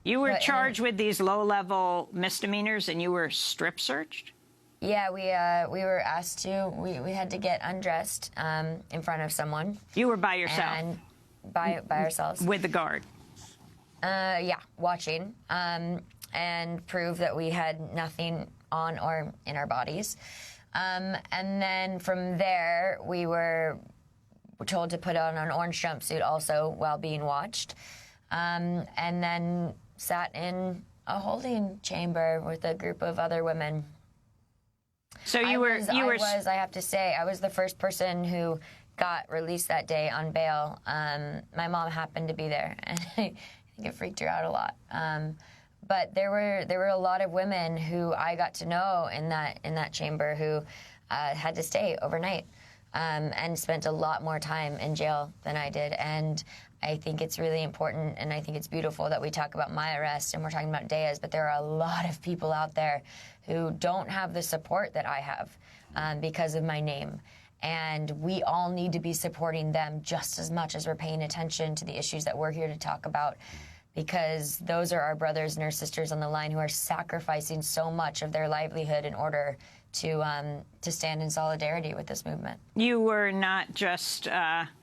You were charged with these low-level misdemeanors, and you were strip searched? Yeah, we were asked to. We had to get undressed in front of someone. You were by yourself? And by ourselves. With the guard? Yeah, watching, and prove that we had nothing on or in our bodies. And then from there, we were told to put on an orange jumpsuit also while being watched. And then sat in a holding chamber with a group of other women. So I have to say, I was the first person who got released that day on bail. My mom happened to be there, and I think it freaked her out a lot. But there were a lot of women who I got to know in that chamber who had to stay overnight and spent a lot more time in jail than I did. And I think it's really important, and I think it's beautiful that we talk about my arrest and we're talking about Daya's, but there are a lot of people out there who don't have the support that I have because of my name. And we all need to be supporting them just as much as we're paying attention to the issues that we're here to talk about, because those are our brothers and our sisters on the line who are sacrificing so much of their livelihood in order to stand in solidarity with this movement. You were not just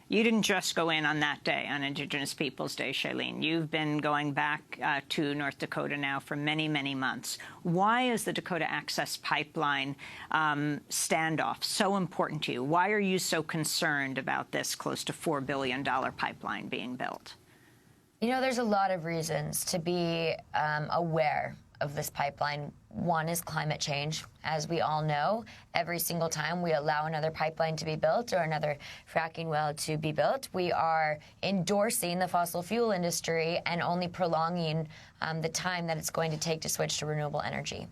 you didn't just go in on that day, on Indigenous Peoples Day, Shailene. You've been going back to North Dakota now for many, many months. Why is the Dakota Access pipeline standoff so important to you? Why are you so concerned about this close to $4 billion pipeline being built? You know, there's a lot of reasons to be aware of this pipeline. One is climate change. As we all know, every single time we allow another pipeline to be built or another fracking well to be built, we are endorsing the fossil fuel industry and only prolonging the time that it's going to take to switch to renewable energy.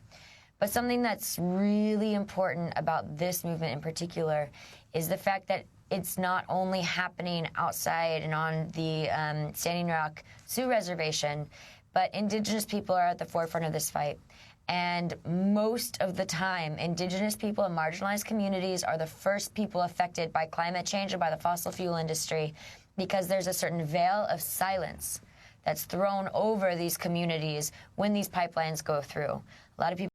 But something that's really important about this movement in particular is the fact that it's not only happening outside and on the Standing Rock Sioux Reservation, but Indigenous people are at the forefront of this fight. And most of the time, Indigenous people and marginalized communities are the first people affected by climate change and by the fossil fuel industry, because there's a certain veil of silence that's thrown over these communities when these pipelines go through. A lot of people